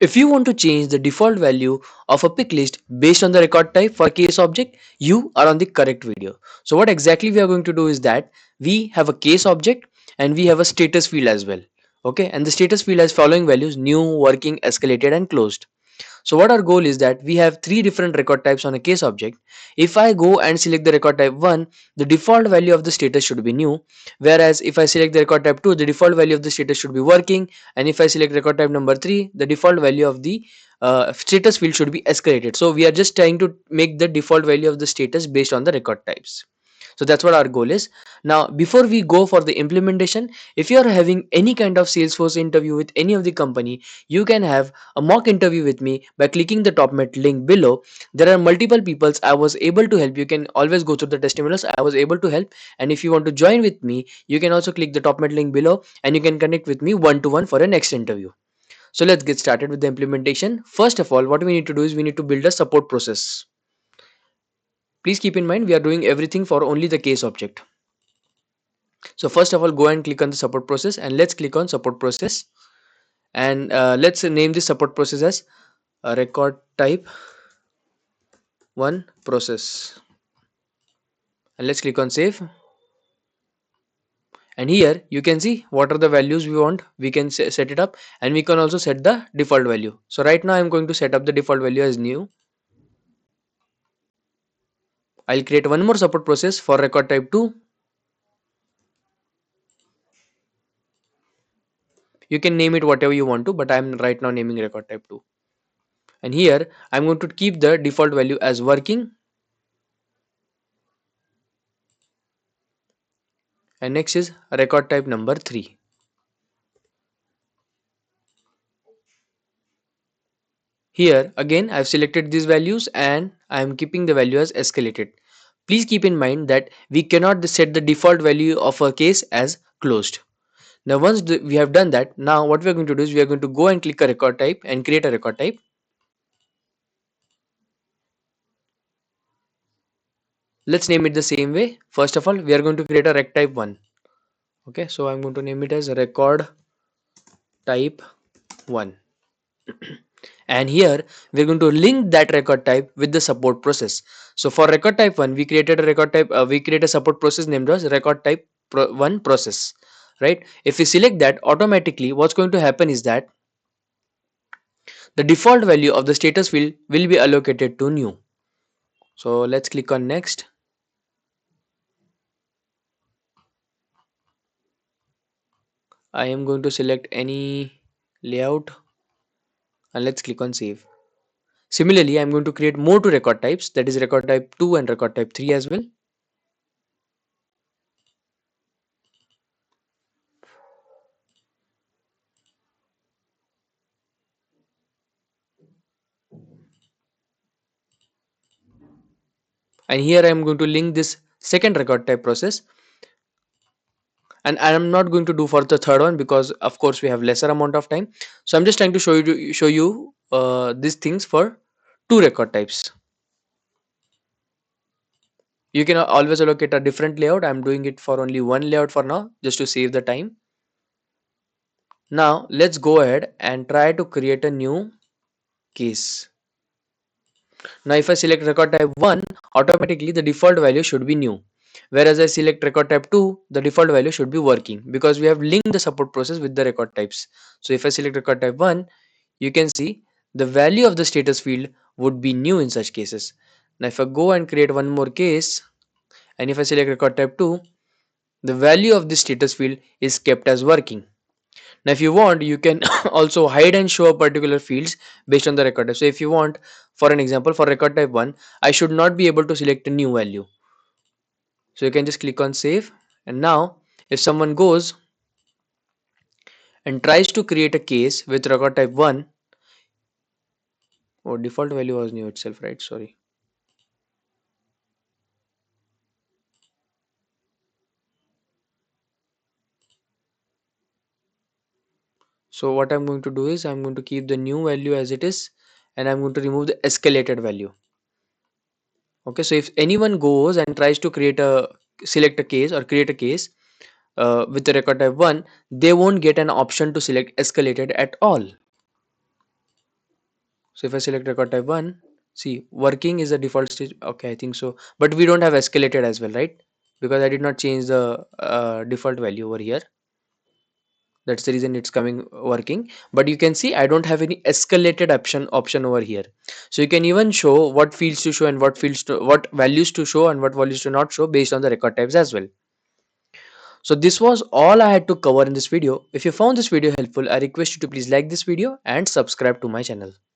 If you want to change the default value of a pick list based on the record type for a case object, you are on the correct video. So what exactly we are going to do is that we have a case object and we have a status field as well. Okay, and the status field has following values: new, working, escalated, and closed. So what our goal is that we have three different record types on a case object. If I go and select the record type 1, the default value of the status should be new. Whereas if I select the record type 2, the default value of the status should be working. And if I select record type number 3, the default value of the status field should be escalated. So we are just trying to make the default value of the status based on the record types. So that's what our goal is. Now before we go for the implementation, if you are having any kind of Salesforce interview with any of the company, you can have a mock interview with me by clicking the top met link below. There are multiple peoples I was able to help. You can always go through the testimonials I was able to help. And if you want to join with me, you can also click the top met link below and you can connect with me one to one for a next interview. So let's get started with the implementation. First of all, what we need to do is we need to build a support process. Please keep in mind we are doing everything for only the case object. So first of all, go and click on the support process and let's click on support process. And let's name this support process as record type 1 process. And let's click on save. And here you can see what are the values we want. We can set it up and we can also set the default value. So right now I'm going to set up the default value as new. I'll create one more support process for record type 2. You can name it whatever you want to, but I'm right now naming record type 2. And here I'm going to keep the default value as working. And next is record type number 3. Here again I've selected these values and I'm keeping the value as escalated. Please keep in mind that we cannot set the default value of a case as closed. Now once we have done that, now what we are going to do is we are going to go and click a record type and create a record type. Let's name it the same way. First of all, we are going to create a rec type 1. Okay, so I'm going to name it as record type 1. And here we're going to link that record type with the support process. So for record type 1, we created a record type, we create a support process named as record type 1 process, right? If we select that, automatically what's going to happen is that the default value of the status field will be allocated to new. So let's click on next. I am going to select any layout and let's click on save. Similarly, I'm going to create more two record types, that is record type 2 and record type 3 as well. And here I am going to link this second record type process. And I am not going to do for the third one because of course we have lesser amount of time. So I'm just trying to show you these things for two record types. You can always allocate a different layout. I'm doing it for only one layout for now just to save the time. Now let's go ahead and try to create a new case. Now if I select record type 1, automatically the default value should be new. Whereas I select record type 2, the default value should be working because we have linked the support process with the record types. So if I select record type 1, you can see the value of the status field would be new in such cases. Now if I go and create one more case and if I select record type 2, the value of the status field is kept as working. Now if you want, you can also hide and show particular fields based on the record type. So if you want, for an example, for record type 1, I should not be able to select a new value. So you can just click on save. And now if someone goes and tries to create a case with record type 1, oh, default value was new itself, right? Sorry. So what I'm going to do is I'm going to keep the new value as it is and I'm going to remove the escalated value. Okay, so if anyone goes and tries to select a case or create a case with the record type 1, they won't get an option to select escalated at all. So if I select record type 1, see working is the default stage. Okay, I think so. But we don't have escalated as well, right? Because I did not change the default value over here. That's the reason it's coming working. But you can see I don't have any escalated option over here. So you can even show what fields to show and what values to show and what values to not show based on the record types as well. So this was all I had to cover in this video. If you found this video helpful, I request you to please like this video and subscribe to my channel.